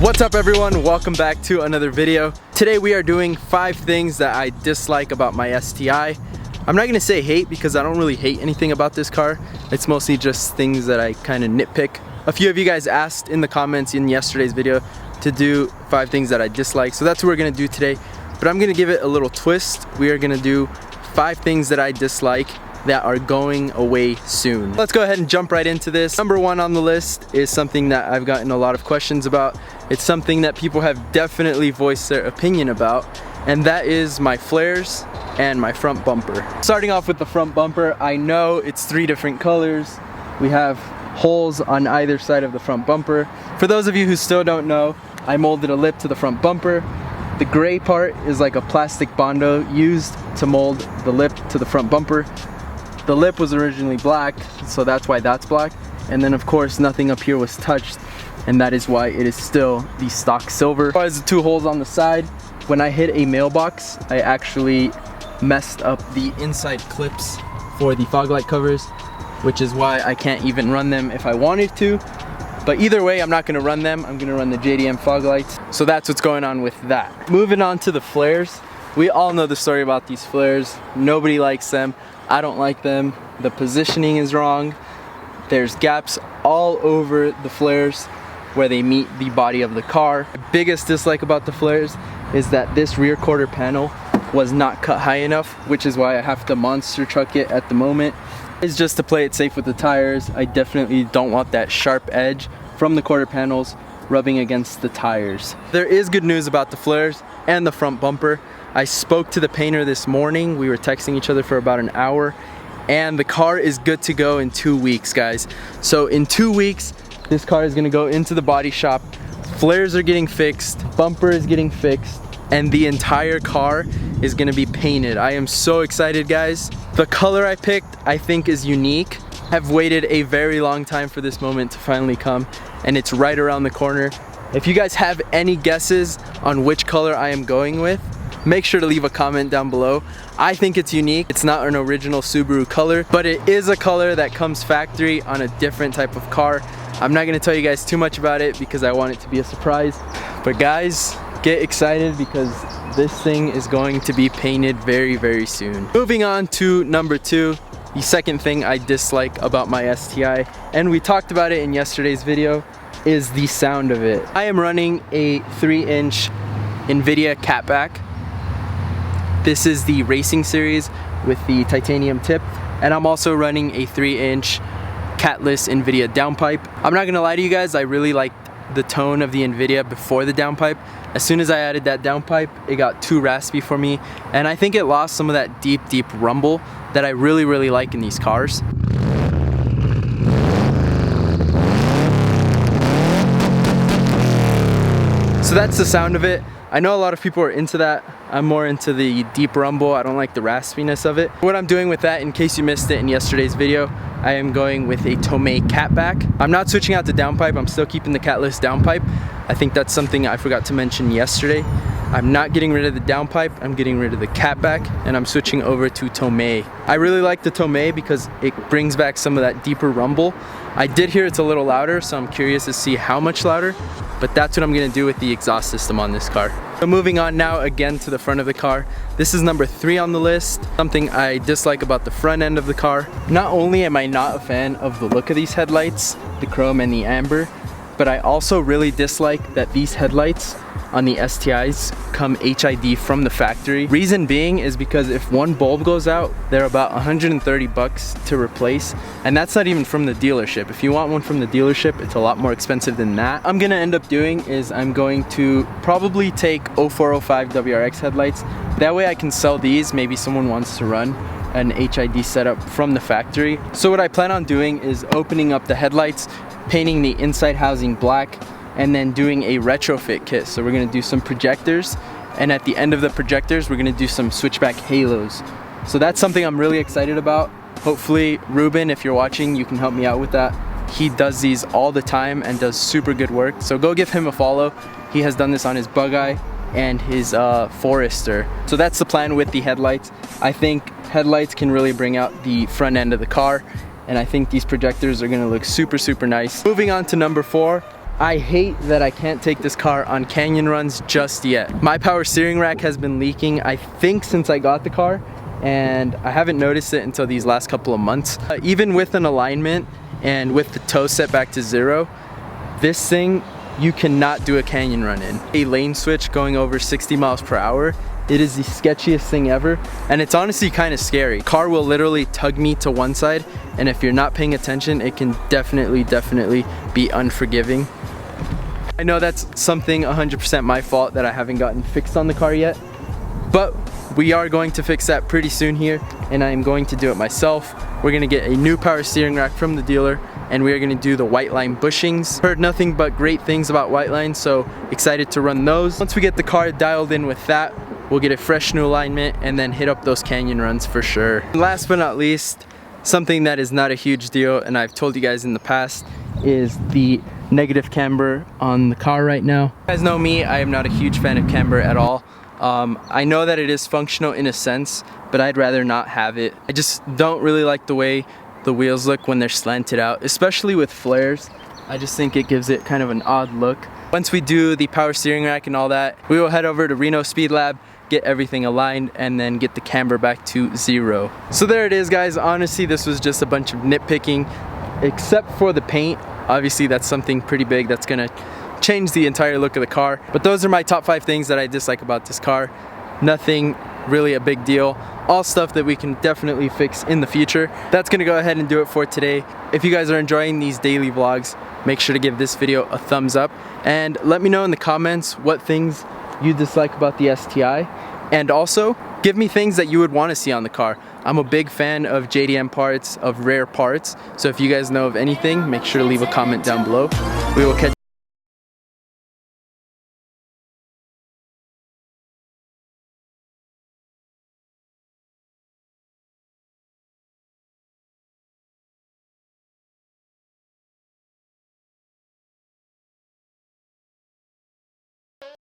What's up everyone, welcome back to another video. Today we are doing 5 things that I dislike about my STI. I'm not gonna say hate because I don't really hate anything about this car. It's mostly just things that I kind of nitpick. A few of you guys asked in the comments in yesterday's video to do 5 things that I dislike, so that's what we're gonna do today. But I'm gonna give it a little twist. We are gonna do 5 things that I dislike that are going away soon. Let's go ahead and jump right into this. Number 1 on the list is something that I've gotten a lot of questions about. It's something that people have definitely voiced their opinion about, and that is my flares and my front bumper. Starting off with the front bumper, I know it's 3 different colors. We have holes on either side of the front bumper. For those of you who still don't know, I molded a lip to the front bumper. The gray part is like a plastic Bondo used to mold the lip to the front bumper. The lip was originally black, so that's why that's black. And then of course nothing up here was touched, and that is why it is still the stock silver. As far as the 2 holes on the side, when I hit a mailbox, I actually messed up the inside clips for the fog light covers, which is why I can't even run them if I wanted to. But either way, I'm not gonna run them. I'm gonna run the JDM fog lights. So that's what's going on with that. Moving on to the flares. We all know the story about these flares. Nobody likes them. I don't like them. The positioning is wrong. There's gaps all over the flares where they meet the body of the car. The biggest dislike about the flares is that this rear quarter panel was not cut high enough, which is why I have to monster truck it at the moment. It's just to play it safe with the tires. I definitely don't want that sharp edge from the quarter panels rubbing against the tires. There is good news about the flares and the front bumper. I spoke to the painter this morning. We were texting each other for about an hour, and the car is good to go in 2 weeks, guys. So in 2 weeks, this car is gonna go into the body shop. Flares are getting fixed, bumper is getting fixed, and the entire car is gonna be painted. I am so excited, guys. The color I picked, I think, is unique. I've waited a very long time for this moment to finally come, and it's right around the corner. If you guys have any guesses on which color I am going with, make sure to leave a comment down below. I think it's unique. It's not an original Subaru color, but it is a color that comes factory on a different type of car. I'm not gonna tell you guys too much about it because I want it to be a surprise. But guys, get excited because this thing is going to be painted very, very soon. Moving on to number 2, the second thing I dislike about my STI, and we talked about it in yesterday's video, is the sound of it. I am running a 3-inch NVIDIA catback. This is the racing series with the titanium tip, and I'm also running a 3-inch catless NVIDIA downpipe. I'm not gonna lie to you guys, I really liked the tone of the NVIDIA before the downpipe. As soon as I added that downpipe, it got too raspy for me, and I think it lost some of that deep rumble that I really like in these cars. So that's the sound of it. I know a lot of people are into that. I'm more into the deep rumble. I don't like the raspiness of it. What I'm doing with that, in case you missed it in yesterday's video, I am going with a Tomei catback. I'm not switching out the downpipe. I'm still keeping the catless downpipe. I think that's something I forgot to mention yesterday. I'm not getting rid of the downpipe. I'm getting rid of the catback, and I'm switching over to Tomei. I really like the Tomei because it brings back some of that deeper rumble. I did hear it's a little louder, so I'm curious to see how much louder, but that's what I'm gonna do with the exhaust system on this car. So moving on now again to the front of the car. This is number 3 on the list. Something I dislike about the front end of the car. Not only am I not a fan of the look of these headlights, the chrome and the amber, but I also really dislike that these headlights on the STIs come HID from the factory. Reason being is because if one bulb goes out, they're about 130 bucks to replace, and that's not even from the dealership. If you want one from the dealership, it's a lot more expensive than that. I'm gonna end up doing is I'm going to probably take 0405 WRX headlights. That way I can sell these. Maybe someone wants to run an HID setup from the factory. So what I plan on doing is opening up the headlights, painting the inside housing black, and then doing a retrofit kit. So we're gonna do some projectors, and at the end of the projectors, we're gonna do some switchback halos. So that's something I'm really excited about. Hopefully, Ruben, if you're watching, you can help me out with that. He does these all the time and does super good work. So go give him a follow. He has done this on his Bug-Eye and his Forester. So that's the plan with the headlights. I think headlights can really bring out the front end of the car, and I think these projectors are gonna look super nice. Moving on to number 4, I hate that I can't take this car on canyon runs just yet. My power steering rack has been leaking, I think, since I got the car, and I haven't noticed it until these last couple of months. Even with an alignment and with the toe set back to 0, this thing you cannot do a canyon run in. A lane switch going over 60 miles per hour, it is the sketchiest thing ever, and it's honestly kind of scary. Car will literally tug me to one side, and if you're not paying attention, it can definitely be unforgiving. I know that's something 100% my fault that I haven't gotten fixed on the car yet, but we are going to fix that pretty soon here, and I am going to do it myself. We're gonna get a new power steering rack from the dealer, and we are gonna do the white line bushings. Heard nothing but great things about white lines, so excited to run those. Once we get the car dialed in with that, we'll get a fresh new alignment and then hit up those canyon runs for sure. And last but not least, something that is not a huge deal, and I've told you guys in the past, is the negative camber on the car right now. You guys know me, I am not a huge fan of camber at all. I know that it is functional in a sense, but I'd rather not have it. I just don't really like the way the wheels look when they're slanted out, especially with flares. I just think it gives it kind of an odd look. Once we do the power steering rack and all that, we will head over to Reno Speed Lab, get everything aligned, and then get the camber back to 0. So there it is, guys. Honestly, this was just a bunch of nitpicking, except for the paint. Obviously, that's something pretty big that's gonna change the entire look of the car. But those are my top 5 things that I dislike about this car. Nothing really a big deal. All stuff that we can definitely fix in the future. That's gonna go ahead and do it for today. If you guys are enjoying these daily vlogs, make sure to give this video a thumbs up, and let me know in the comments what things you dislike about the STI, and also give me things that you would want to see on the car. I'm a big fan of JDM parts, of rare parts, so if you guys know of anything, make sure to leave a comment down below. We will catch